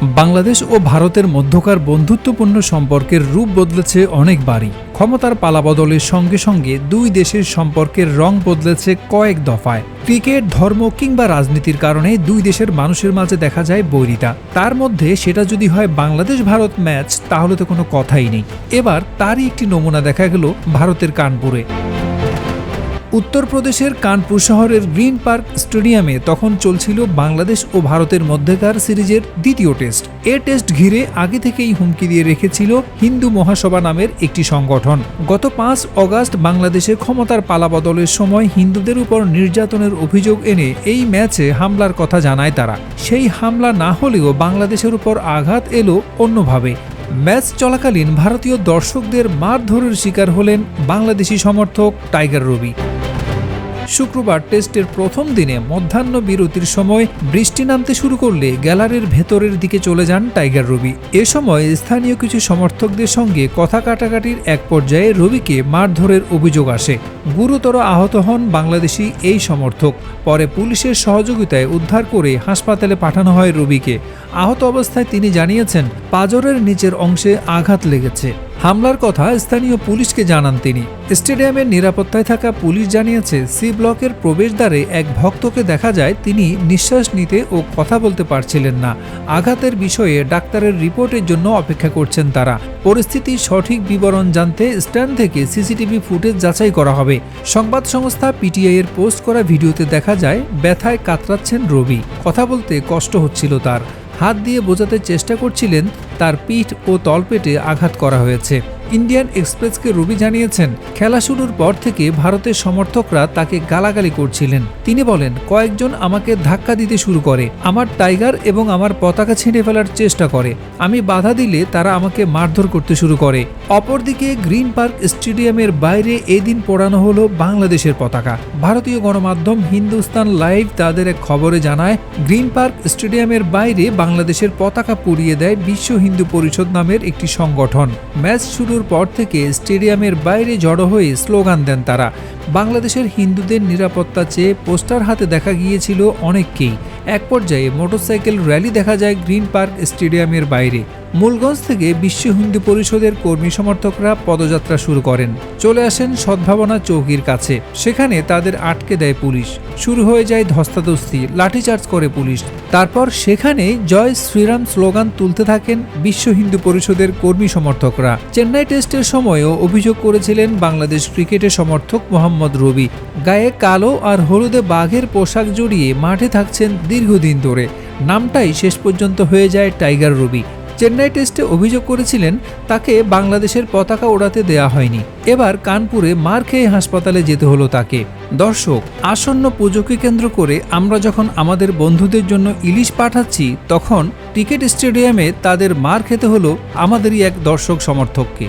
বাংলাদেশ ও ভারতের মধ্যকার বন্ধুত্বপূর্ণ সম্পর্কের রূপ বদলেছে অনেকবারই। ক্ষমতার পালাবদলের সঙ্গে সঙ্গে দুই দেশের সম্পর্কের রং বদলেছে কয়েক দফায়। ক্রিকেট, ধর্ম কিংবা রাজনীতির কারণে দুই দেশের মানুষের মাঝে দেখা যায় বৈরিতা। তার মধ্যে সেটা যদি হয় বাংলাদেশ ভারত ম্যাচ, তাহলে তো কোনো কথাই নেই। এবার তারই একটি নমুনা দেখা গেল ভারতের কানপুরে। উত্তরপ্রদেশের কানপুর শহরের গ্রিন পার্ক স্টেডিয়ামে তখন চলছিল বাংলাদেশ ও ভারতের মধ্যকার সিরিজের দ্বিতীয় টেস্ট। এ টেস্ট ঘিরে আগে থেকেই হুমকি দিয়ে রেখেছিল হিন্দু মহাসভা নামের একটি সংগঠন। গত 5 অগাস্ট বাংলাদেশে ক্ষমতার পালাবদলের সময় হিন্দুদের উপর নির্যাতনের অভিযোগ এনে এই ম্যাচে হামলার কথা জানায় তারা। সেই হামলা না হলেও বাংলাদেশের উপর আঘাত এলো অন্যভাবে। ম্যাচ চলাকালীন ভারতীয় দর্শকদের মারধরের শিকার হলেন বাংলাদেশি সমর্থক টাইগার রবি। শুক্রবার টেস্টের প্রথম দিনে মধ্যাহ্ন বিরতির সময় বৃষ্টি নামতে শুরু করলে গ্যালারির ভেতরের দিকে চলে যান টাইগার রবি। এ সময় স্থানীয় কিছু সমর্থকদের সঙ্গে কথা কাটাকাটির এক পর্যায়ে রবিকে মারধরের অভিযোগ আসে। গুরুতর আহত হন বাংলাদেশি এই সমর্থক। পরে পুলিশের সহযোগিতায় উদ্ধার করে হাসপাতালে পাঠানো হয় রবিকে। আহত অবস্থায় তিনি জানিয়েছেন, পাঁজরের নিচের অংশে আঘাত লেগেছে। হামলার কথা স্থানীয় পুলিশকে জানান তিনি। স্টেডিয়ামের নিরাপত্তায় থাকা পুলিশ জানিয়েছে, সি ব্লকের প্রবেশদ্বারে এক ভক্তকে দেখা যায় তিনি নিঃশ্বাস নিতে ও কথা বলতে পারছিলেন না। আঘাতের বিষয়ে ডাক্তারের রিপোর্টের জন্য অপেক্ষা করছেন তারা। পরিস্থিতির সঠিক বিবরণ জানতে স্ট্যান্ড থেকে সিসিটিভি ফুটেজ যাচাই করা হবে। সংবাদ সংস্থা পিটিআই এর পোস্ট করা ভিডিওতে দেখা যায় ব্যথায় কাতরাচ্ছেন রবি। কথা বলতে কষ্ট হচ্ছিল তার। হাত দিয়ে বোঝাতে চেষ্টা করছিলেন তার পিঠ ও তলপেটে আঘাত করা হয়েছে। ইন্ডিয়ান এক্সপ্রেসকে রবি জানিয়েছেন, খেলা শুরুর পর থেকে ভারতের সমর্থকরা তাকে গালাগালি করছিলেন। তিনি বলেন, কয়েকজন আমাকে ধাক্কা দিতে শুরু করে, আমার টাইগার এবং আমার পতাকা ছিঁড়ে ফেলার চেষ্টা করে। আমি বাধা দিলে তারা আমাকে মারধর করতে শুরু করে। অপরদিকে গ্রিন পার্ক স্টেডিয়ামের বাইরে এদিন পোড়ানো হলো বাংলাদেশের পতাকা। ভারতীয় গণমাধ্যম হিন্দুস্তান লাইভ তাদের এক খবরে জানায়, গ্রিন পার্ক স্টেডিয়ামের বাইরে বাংলাদেশের পতাকা পুড়িয়ে দেয় বিশ্ব হিন্দু পরিষদ নামের একটি সংগঠন। ম্যাচ শুরুর পর থেকে স্টেডিয়ামের বাইরে জড়ো হয়ে স্লোগান দেন তারা। বাংলাদেশের হিন্দুদের নিরাপত্তা চেয়ে পোস্টার হাতে দেখা গিয়েছিল অনেককেই। এক পর্যায়ে মোটরসাইকেল র্যালি দেখা যায় গ্রিন পার্ক স্টেডিয়ামের বাইরে। মূলগঞ্জ থেকে বিশ্ব হিন্দু পরিষদের কর্মী সমর্থকরা পদযাত্রা শুরু করেন। চলে আসেন সদ্ভাবনা চৌকির কাছে। সেখানে তাদের আটকে দেয় পুলিশ। শুরু হয়ে যায় ধস্তাধস্তি, লাঠিচার্জ করে পুলিশ। তারপর সেখানে জয় শ্রীরাম স্লোগান তুলতে থাকেন বিশ্ব হিন্দু পরিষদের কর্মী সমর্থকরা। চেন্নাই টেস্টের সময়ও অভিযোগ করেছিলেন বাংলাদেশ ক্রিকেটের সমর্থক মোহাম্মদ রবি। গায়ে কালো আর হলুদে বাঘের পোশাক জড়িয়ে মাঠে থাকছেন দীর্ঘদিন ধরে। নামটাই শেষ পর্যন্ত হয়ে যায় টাইগার রবি। চেন্নাই টেস্টে অভিযোগ করেছিলেন তাকে বাংলাদেশের পতাকা ওড়াতে দেয়া হয়নি। এবার কানপুরে মার খেয়ে হাসপাতালে যেতে হলো তাকে। দর্শক, আসন্ন পুজোকে কেন্দ্র করে আমরা যখন আমাদের বন্ধুদের জন্য ইলিশ পাঠাচ্ছি, তখন ক্রিকেট স্টেডিয়ামে তাদের মার খেতে হলো আমাদেরই এক দর্শক সমর্থককে।